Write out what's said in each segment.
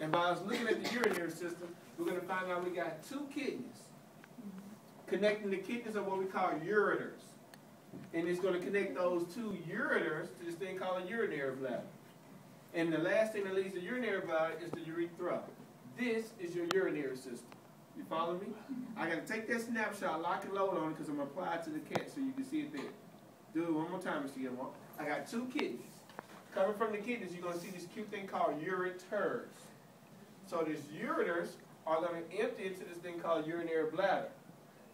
And by us looking at the urinary system, we're going to find out we got two kidneys. Connecting the kidneys are what we call ureters. And it's going to connect those two ureters to this thing called a urinary bladder. And the last thing that leads to the urinary bladder is the urethra. This is your urinary system. You follow me? I got to take that snapshot, lock and load on it, because I'm going to apply it to the cat so you can see it there. Do it one more time, Mr. Gilmore. I got two kidneys. Coming from the kidneys, you're going to see this cute thing called ureters. So these ureters are going to empty into this thing called urinary bladder.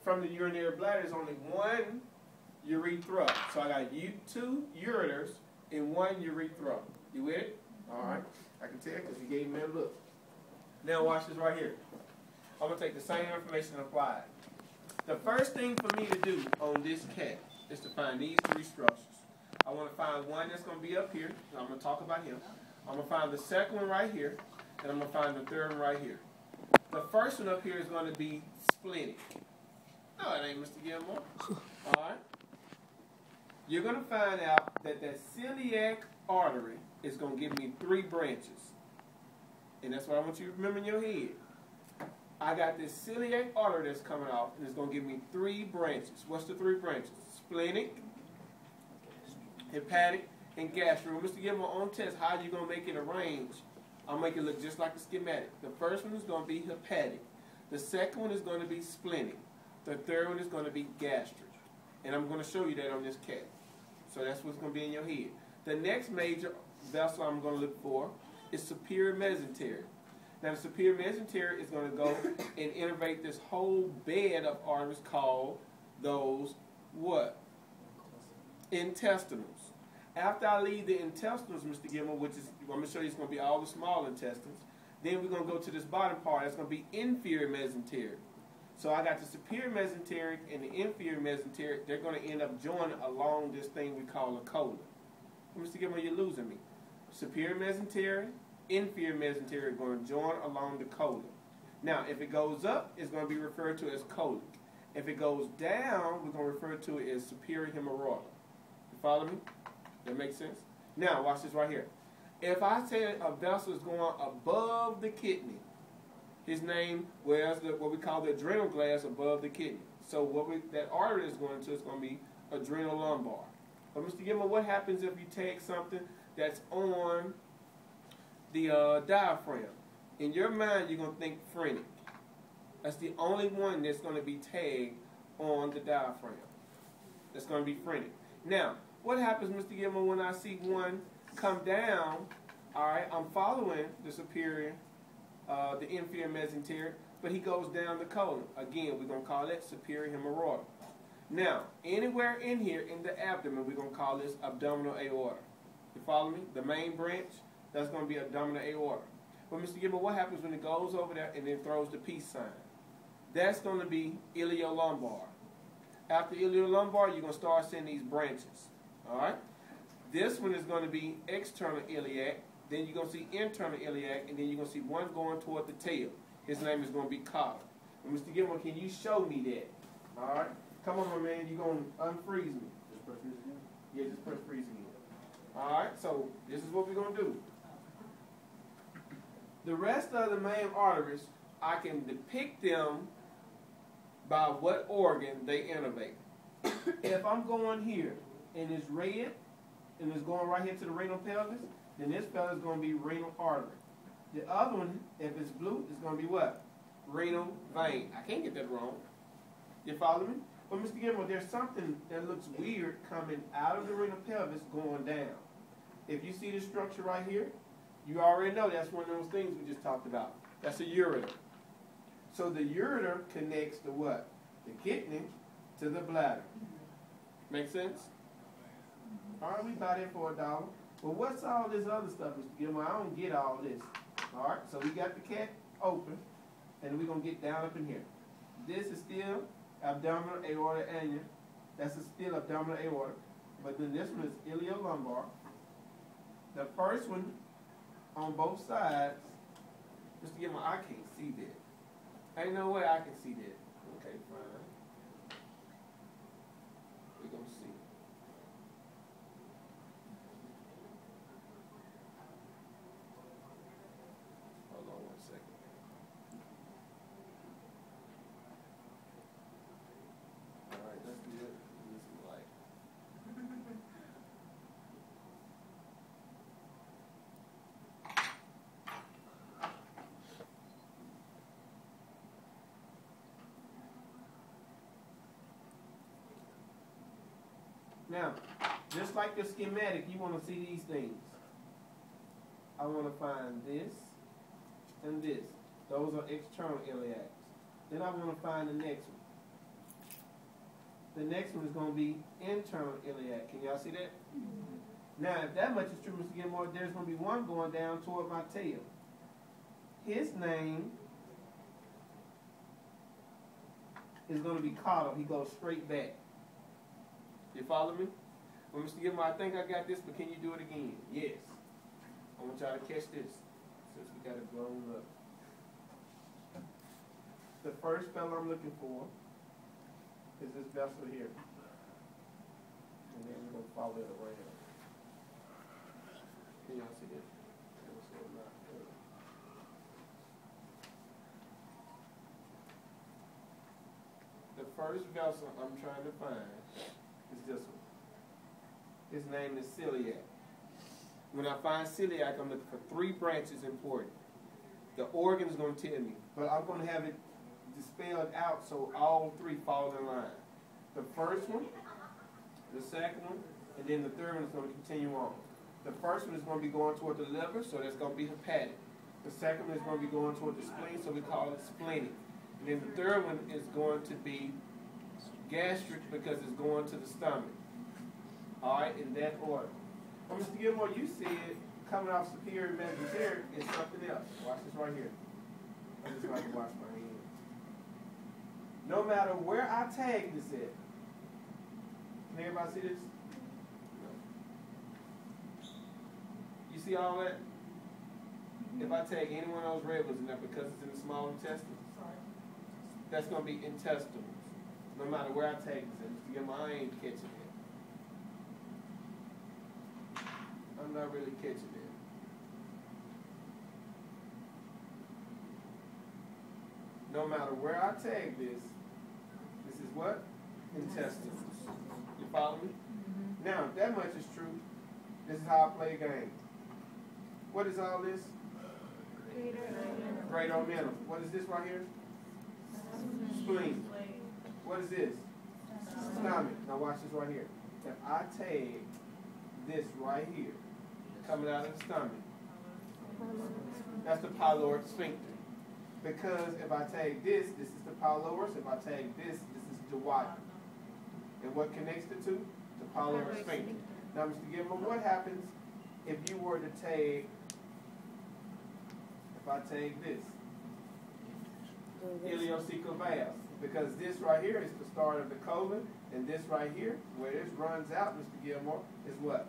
From the urinary bladder, there's only one urethra. So I got two ureters and one urethra. You with it? All right. I can tell because you gave me that look. Now watch this right here. I'm going to take the same information and apply it. The first thing for me to do on this cat is to find these three structures. I want to find one that's going to be up here. And I'm going to talk about him. I'm going to find the second one right here. And I'm going to find the third one right here. The first one up here is going to be splenic. No, it ain't Mr. Gilmore. All right. You're going to find out that that celiac artery is going to give me 3 branches. And that's what I want you to remember in your head. I got this celiac artery that's coming off, and it's going to give me 3 branches. What's the 3 branches? Splenic, hepatic, and gastric. Mr. Gilmore, on test, how are you going to make it arrange? I'll make it look just like a schematic. The first one is going to be hepatic. The second one is going to be splenic. The third one is going to be gastric. And I'm going to show you that on this cat. So that's what's going to be in your head. The next major vessel I'm going to look for is superior mesenteric. Now the superior mesenteric is going to go and innervate this whole bed of arteries called those what? Intestinals. After I leave the intestinals, Mr. Gilmore, which is, I'm going to show you it's going to be all the small intestines, then we're going to go to this bottom part. That's going to be inferior mesenteric. So I got the superior mesenteric and the inferior mesenteric. They're going to end up joining along this thing we call a colon. Mr. Gilmore, you're losing me. Superior mesenteric, inferior mesenteric are going to join along the colon. Now, if it goes up, it's going to be referred to as colic. If it goes down, we're going to refer to it as superior hemorrhoidal. You follow me? That makes sense? Now, watch this right here. If I say a vessel is going above the kidney, his name wears what we call the adrenal glands above the kidney. So that artery is going to, it's going to be adrenal lumbar. But Mr. Gilmore, what happens if you take something that's on the diaphragm? In your mind, you're going to think phrenic. That's the only one that's going to be tagged on the diaphragm. That's going to be phrenic. Now, what happens, Mr. Gilmore, when I see one come down? All right, I'm following the superior, the inferior mesenteric, but he goes down the colon. Again, we're going to call that superior hemorrhoidal. Now, anywhere in here in the abdomen, we're going to call this abdominal aorta. You follow me? The main branch, that's going to be abdominal aorta. But Mr. Gilmore, what happens when it goes over there and then throws the peace sign? That's going to be iliolumbar. After iliolumbar, you're going to start seeing these branches. All right? This one is going to be external iliac. Then you're going to see internal iliac, and then you're going to see one going toward the tail. His name is going to be collar. And Mr. Gilmore, can you show me that? All right? Come on, my man. You're going to unfreeze me. Just press freeze again? Yeah, just press freeze again. All right? So this is what we're going to do. The rest of the main arteries, I can depict them by what organ they innervate. If I'm going here, and it's red, and it's going right here to the renal pelvis, then this fella is going to be renal artery. The other one, if it's blue, is going to be what? Renal vein. I can't get that wrong. You follow me? But Mr. Gilmore, there's something that looks weird coming out of the renal pelvis going down. If you see the structure right here, you already know that's one of those things we just talked about. That's a ureter. So the ureter connects the what? The kidney to the bladder. Make sense? All right, we buy that for $1. Well, what's all this other stuff, Mr. Gilmore? I don't get all this. All right, so we got the cat open, and we're going to get down up in here. This is still abdominal aorta annular. That's still abdominal aorta. But then this one is iliolumbar. The first one on both sides, Mr. Gilmore, I can't see that. Ain't no way I can see that. Okay, fine. We're going to see. Hold on Now, just like your schematic, you want to see these things. I want to find this and this. Those are external iliacs. Then I want to find the next one. The next one is going to be internal iliac. Can y'all see that? Now, if that much is true, Mr. Gilmore, there's going to be one going down toward my tail. His name is going to be caudal. He goes straight back. You follow me? Well, Mr. Gilmore, I think I got this, but can you do it again? Yes. I want y'all to catch this, since we got it blown up. The first fellow I'm looking for is this vessel here. And then we're going to follow it around. Can y'all see this? The first vessel I'm trying to find is this one. His name is celiac. When I find celiac, I'm looking for 3 branches important. The organ is going to tell me, but I'm going to have it dispelled out so all 3 fall in line. The first one, the second one, and then the third one is going to continue on. The first one is going to be going toward the liver, so that's going to be hepatic. The second one is going to be going toward the spleen, so we call it splenic. And then the third one is going to be gastric because it's going to the stomach. All right, in that order. Well, Mr. Gilmore, you said coming off superior mesenteric is something else. Watch this right here. I just like to watch my hand. No matter where I tag this at, can everybody see this? No. You see all that? If I tag any one of those red ones in there because it's in the small intestine, that's going to be intestinals. No matter where I tag this at. Mr. Gilmore, I ain't catching it. I'm not really catching it. No matter where I tag this is what? Intestines. You follow me? Now, if that much is true, this is how I play a game. What is all this? Great omentum. What is this right here? Spleen. What is this? Stomach. Now watch this right here. If I tag this right here, coming out of the stomach, that's the pyloric sphincter. Because if I tag this is the pylorus. If I tag this is the duodenum. And what connects the two? The pyloric sphincter. Now, Mr. Gilmore, what happens if you were to tag, if I tag this? Ileocecal valve. Because this right here is the start of the colon, and this right here, where this runs out, Mr. Gilmore, is what?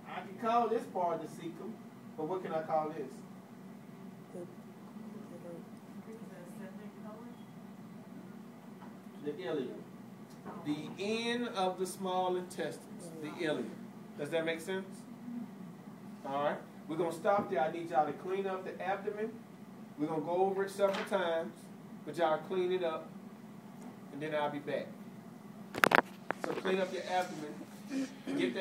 I can call this part the cecum, but what can I call this? The ileum. The end of the small intestines, the ileum. Does that make sense? All right. We're going to stop there. I need y'all to clean up the abdomen. We're going to go over it several times, but y'all clean it up, and then I'll be back. So clean up your abdomen. Get that